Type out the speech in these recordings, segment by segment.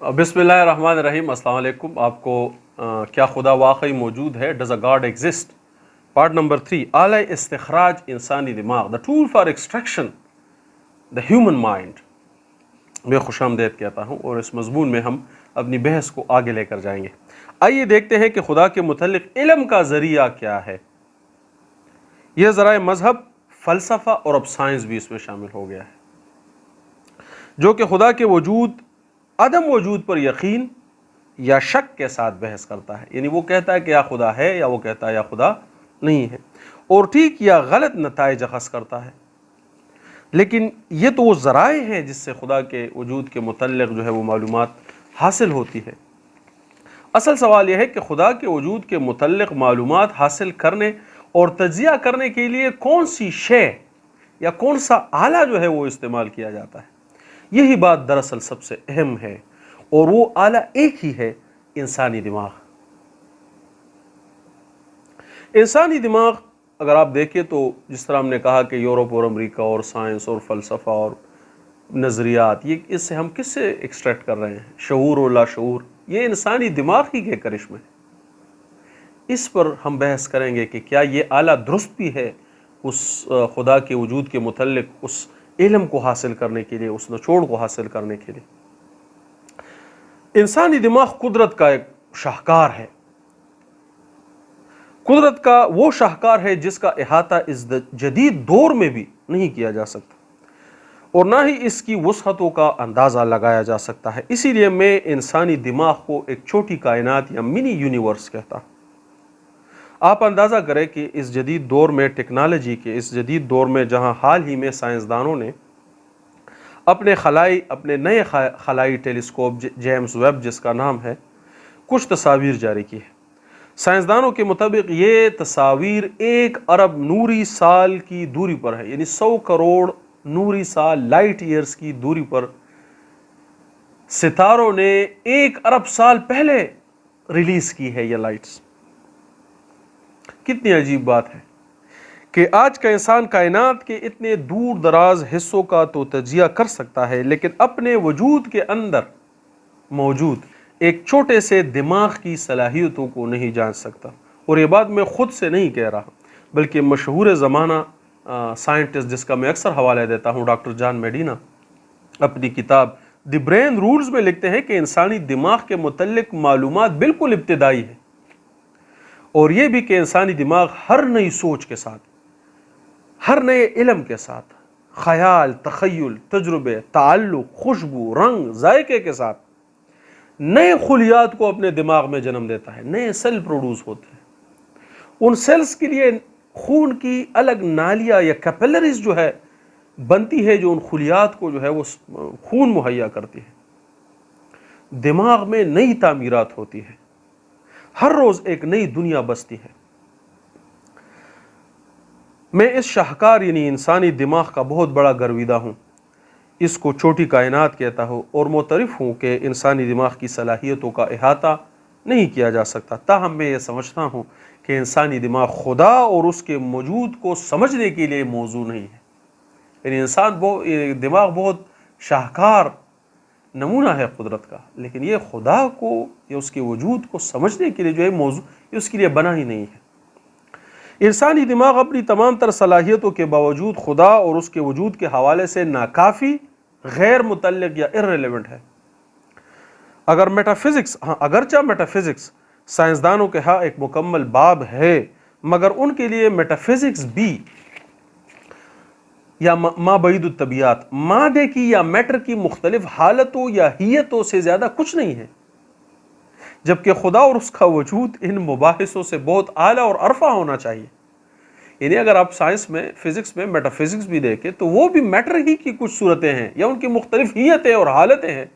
बिस्मिल्लाहिर्रहमानिर्रहीम। अस्सलाम वालेकुम। आपको क्या खुदा वाकई मौजूद है? Does a God exist? Part number 3, आला इस्तिखराज इंसानी दिमाग, the tool for extraction the human mind में खुशामदीद कहता हूँ, और इस मजमून में हम अपनी बहस को आगे लेकर जाएंगे। आइए देखते हैं कि खुदा के मुतल्लिक इल्म का ज़रिया क्या है। यह ज़राए मजहब, फ़लसफ़ा और अब साइंस भी इसमें शामिल हो गया है, जो कि खुदा के वजूद अदम वजूद पर यकीन या शक के साथ बहस करता है। यानी वो कहता है कि या खुदा है, या वो कहता है या खुदा नहीं है, और ठीक या गलत नताइज अखज़ करता है। लेकिन ये तो वो ज़राए हैं जिससे खुदा के वजूद के मुतल्लिक़ जो है वो मालूमात हासिल होती है। असल सवाल यह है कि खुदा के वजूद के मुतल्लिक़ मालूमात हासिल करने और तज्ज़िया करने के लिए कौन सी शय या कौन सा आला जो है वो इस्तेमाल किया जाता है। यही बात दरअसल सबसे अहम है, और वो आला एक ही है, इंसानी दिमाग। इंसानी दिमाग अगर आप देखें तो जिस तरह हमने कहा कि यूरोप और अमेरिका और साइंस और फ़लसफ़ा और नज़रियात, ये इससे हम किससे एक्सट्रैक्ट कर रहे हैं? शऊर और लाशऊर, ये इंसानी दिमाग ही के करिश्मे है। इस पर हम बहस करेंगे कि क्या ये आला दुरुस्त भी है उस खुदा के वजूद के मुतल्लिक़ उस इल्म को हासिल करने के लिए, उस निचोड़ को हासिल करने के लिए। इंसानी दिमाग कुदरत का एक शाहकार है। कुदरत का वो शाहकार है जिसका अहाता इस जदीद दौर में भी नहीं किया जा सकता, और ना ही इसकी वसअतों का अंदाज़ा लगाया जा सकता है। इसीलिए मैं इंसानी दिमाग को एक छोटी कायनात या मिनी यूनिवर्स कहता हूँ। आप अंदाज़ा करें कि इस जदीद दौर में, टेक्नोलॉजी के इस जदीद दौर में, जहाँ हाल ही में साइंसदानों ने अपने नए खलाई टेलीस्कोप जेम्स वेब जिसका नाम है, कुछ तस्वीर जारी की है। साइंसदानों के मुताबिक ये तस्वीर 1 अरब नूरी साल की दूरी पर है, यानी 100 करोड़ नूरी साल लाइट ईयर्स की दूरी पर सितारों ने 1 अरब साल पहले रिलीज की है ये लाइट्स। कितनी अजीब बात है कि आज का इंसान कायनात के इतने दूर दराज हिस्सों का तो तज्जिया कर सकता है, लेकिन अपने वजूद के अंदर मौजूद एक छोटे से दिमाग की सलाहियतों को नहीं जान सकता। और ये बात मैं खुद से नहीं कह रहा, बल्कि मशहूर ज़माना साइंटिस्ट जिसका मैं अक्सर हवाले देता हूँ, डॉक्टर जॉन मेडिना, अपनी किताब द ब्रेन रूल्स में लिखते हैं कि इंसानी दिमाग के मुतल्लिक मालूमात बिल्कुल इब्तिदाई है, और यह भी कि इंसानी दिमाग हर नई सोच के साथ, हर नए इल्म के साथ, ख्याल, तखय्युल, तजुर्बे, ताल्लुक, खुशबू, रंग, जायके के साथ नए खुलियात को अपने दिमाग में जन्म देता है। नए सेल प्रोड्यूस होते हैं। उन सेल्स के लिए खून की अलग नालियाँ या कैपिलरीज जो है बनती है, जो उन खुलियात को जो है वो खून मुहैया करती है। दिमाग में नई तामीरात होती है, हर रोज़ एक नई दुनिया बसती है। मैं इस शाहकार यानी इंसानी दिमाग का बहुत बड़ा गर्विदा हूँ। इसको छोटी कायनात कहता हूँ, और मोतरफ़ हूँ कि इंसानी दिमाग की सलाहियतों का अहाता नहीं किया जा सकता। ताहम मैं ये समझता हूँ कि इंसानी दिमाग खुदा और उसके वजूद को समझने के लिए मौजू नहीं है। यानी दिमाग बहुत शाहकार नमूना है कुदरत का, लेकिन ये खुदा को या उसके वजूद को समझने के लिए जो है मौजू, ये उसके लिए बना ही नहीं है। इंसानी दिमाग अपनी तमाम तर सलाहियतों के बावजूद खुदा और उसके वजूद के हवाले से नाकाफ़ी, गैर मुतल्लिक़ या इर्रेलेवेंट है। अगर मेटाफिज़िक्स, अगरचा मेटाफिज़िक्स साइंसदानों के यहाँ एक मुकम्मल बाब है, मगर उनके लिए मेटाफिज़िक्स भी या माबईद तबियात, मादे की या मैटर की मुख्तलिफ हालतों या हियतों से ज़्यादा कुछ नहीं है। जबकि खुदा और उसका वजूद इन मुबाहिसों से बहुत आला और अरफा होना चाहिए। यानी अगर आप साइंस में, फिज़िक्स में मेटाफिज़िक्स भी देखें तो वो भी मैटर ही की कुछ सूरतें हैं या उनकी मुख्तलिफ हियतें और हालतें हैं।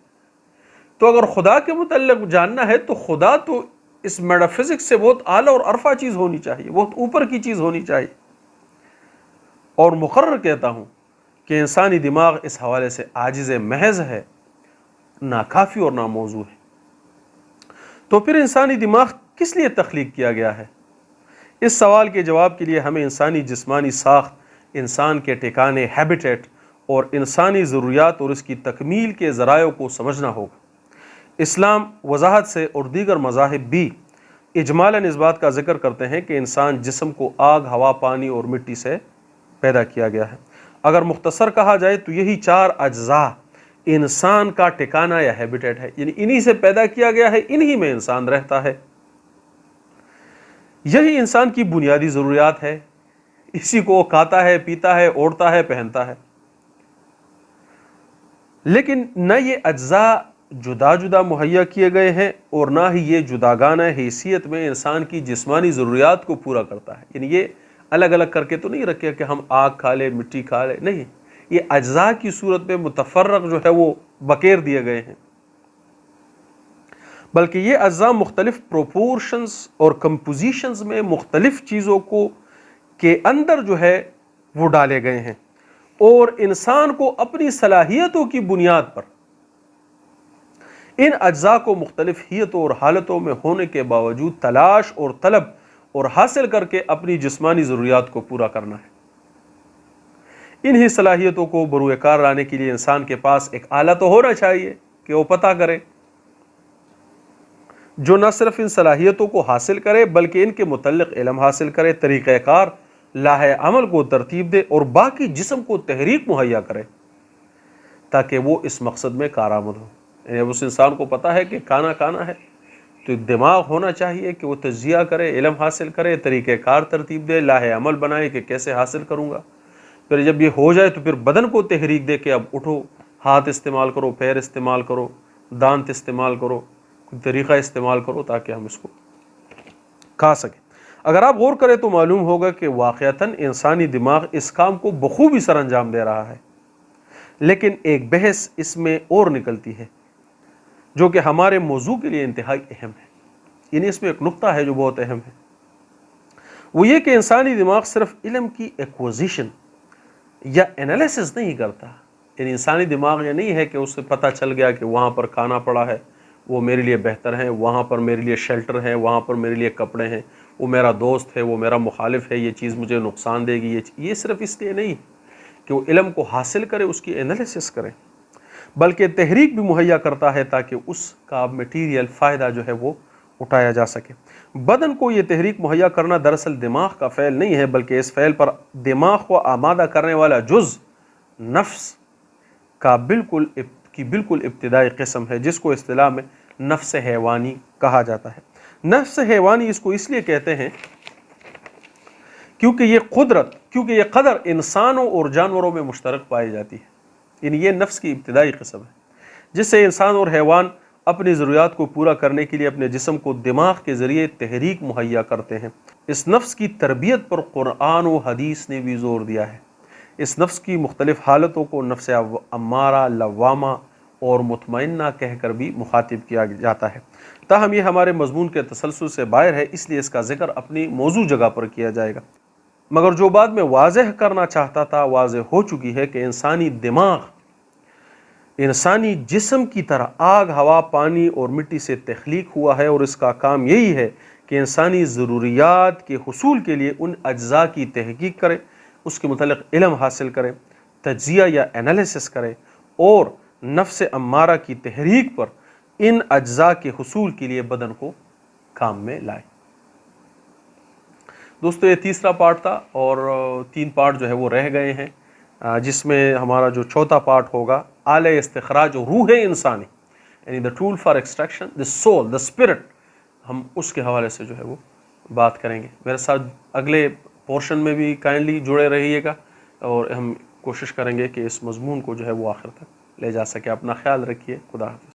तो अगर खुदा के मुतल्लिक़ जानना है तो खुदा तो इस मेटाफिज़िक्स से बहुत आला और अरफा चीज़ होनी चाहिए, बहुत ऊपर की चीज़ होनी चाहिए। और मुकर्रर कहता हूँ कि इंसानी दिमाग इस हवाले से आजिज़ महज़ है, नाकाफ़ी और नामौजू है। तो फिर इंसानी दिमाग किस लिए तख्लीक किया गया है? इस सवाल के जवाब के लिए हमें इंसानी जिस्मानी साख्त, इंसान के ठिकाने, हैबिटेट और इंसानी ज़रूरियात और इसकी तकमील के ज़रायों को समझना होगा। اسلام وضاحت سے اور دیگر مذاہب بھی اجمالاً اس بات کا ذکر کرتے ہیں کہ انسان جسم کو آگ، ہوا، پانی اور مٹی سے پیدا کیا گیا ہے۔ اگر مختصر کہا جائے تو یہی 4 اجزاء انسان کا ٹھکانہ یا ہیبیٹیٹ ہے، یعنی انہی سے پیدا کیا گیا ہے، انہی میں انسان رہتا ہے، یہی انسان کی بنیادی ضروریات ہے، اسی کو وہ کھاتا ہے، پیتا ہے، اوڑھتا ہے، پہنتا ہے۔ لیکن نہ یہ اجزاء جدا جدا مہیا کیے گئے ہیں اور نہ ہی یہ جداگانہ حیثیت میں انسان کی جسمانی ضروریات کو پورا کرتا ہے، یعنی یہ الگ الگ کر کے تو نہیں رکھے کہ ہم آگ کھا لیں، مٹی کھا لیں، نہیں، یہ اجزاء کی صورت میں متفرق جو ہے وہ بکیر دیے گئے ہیں، بلکہ یہ اجزاء مختلف پروپورشنز اور کمپوزیشنز میں مختلف چیزوں کو کے اندر جو ہے وہ ڈالے گئے ہیں، اور انسان کو اپنی صلاحیتوں کی بنیاد پر ان اجزاء کو مختلف ہیتوں اور حالتوں میں ہونے کے باوجود تلاش اور طلب اور حاصل کر کے اپنی جسمانی ضروریات کو پورا کرنا ہے۔ انہی صلاحیتوں کو بروئے کار لانے کے لیے انسان کے پاس ایک آلہ تو ہونا چاہیے کہ وہ پتہ کرے، جو نہ صرف ان صلاحیتوں کو حاصل کرے بلکہ ان کے متعلق علم حاصل کرے، طریقہ کار، لاہ عمل کو ترتیب دے اور باقی جسم کو تحریک مہیا کرے تاکہ وہ اس مقصد میں کارآمد ہو۔ یعنی اب اس انسان کو پتہ ہے کہ کھانا ہے تو دماغ ہونا چاہیے کہ وہ تجزیہ کرے، علم حاصل کرے، طریقہ کار ترتیب دے، لاہ عمل بنائے کہ کیسے حاصل کروں گا۔ پھر جب یہ ہو جائے تو پھر بدن کو تحریک دے کہ اب اٹھو، ہاتھ استعمال کرو، پیر استعمال کرو، دانت استعمال کرو، کوئی طریقہ استعمال کرو تاکہ ہم اس کو کھا سکیں۔ اگر آپ غور کریں تو معلوم ہوگا کہ واقعتاً انسانی دماغ اس کام کو بخوبی سر انجام دے رہا ہے، لیکن ایک بحث اس میں اور نکلتی ہے جو کہ ہمارے موضوع کے لیے انتہائی اہم ہے، یعنی اس میں ایک نقطہ ہے جو بہت اہم ہے، وہ یہ کہ انسانی دماغ صرف علم کی ایکوزیشن یا انالیسس نہیں کرتا، یعنی انسانی دماغ یہ نہیں ہے کہ اسے پتہ چل گیا کہ وہاں پر کھانا پڑا ہے، وہ میرے لیے بہتر ہے، وہاں پر میرے لیے شیلٹر ہے، وہاں پر میرے لیے کپڑے ہیں، وہ میرا دوست ہے، وہ میرا مخالف ہے، یہ چیز مجھے نقصان دے گی، یہ صرف اس لیے نہیں کہ وہ علم کو حاصل کرے، اس کی انالیسس کرے، بلکہ تحریک بھی مہیا کرتا ہے تاکہ اس کا میٹیریل فائدہ جو ہے وہ اٹھایا جا سکے۔ بدن کو یہ تحریک مہیا کرنا دراصل دماغ کا فعل نہیں ہے، بلکہ اس فعل پر دماغ کو آمادہ کرنے والا جز نفس کا بالکل ابتدائی قسم ہے، جس کو اصطلاح میں نفس حیوانی کہا جاتا ہے۔ نفس حیوانی اس کو اس لیے کہتے ہیں کیونکہ یہ قدر انسانوں اور جانوروں میں مشترک پائی جاتی ہے، یعنی یہ نفس کی ابتدائی قسم ہے جس سے انسان اور حیوان اپنی ضروریات کو پورا کرنے کے لیے اپنے جسم کو دماغ کے ذریعے تحریک مہیا کرتے ہیں۔ اس نفس کی تربیت پر قرآن و حدیث نے بھی زور دیا ہے۔ اس نفس کی مختلف حالتوں کو نفس امارہ، لوامہ اور مطمئنہ کہہ کر بھی مخاطب کیا جاتا ہے۔ تاہم یہ ہمارے مضمون کے تسلسل سے باہر ہے، اس لیے اس کا ذکر اپنی موضوع جگہ پر کیا جائے گا، مگر جو بات میں واضح کرنا چاہتا تھا واضح ہو چکی ہے کہ انسانی دماغ انسانی جسم کی طرح آگ، ہوا، پانی اور مٹی سے تخلیق ہوا ہے، اور اس کا کام یہی ہے کہ انسانی ضروریات کے حصول کے لیے ان اجزاء کی تحقیق کرے، اس کے متعلق علم حاصل کرے، تجزیہ یا انالیسس کرے اور نفس امارہ کی تحریک پر ان اجزاء کے حصول کے لیے بدن کو کام میں لائے۔ دوستو یہ تیسرا پارٹ تھا اور 3 پارٹ جو ہے وہ رہ گئے ہیں، جس میں ہمارا جو چوتھا پارٹ ہوگا آلہ استخراج روح انسانی، یعنی the tool for extraction, the soul, the spirit، ہم اس کے حوالے سے جو ہے وہ بات کریں گے۔ میرے ساتھ اگلے پورشن میں بھی کائنڈلی جڑے رہیے گا اور ہم کوشش کریں گے کہ اس مضمون کو جو ہے وہ آخر تک لے جا سکے۔ اپنا خیال رکھیے، خدا حافظ۔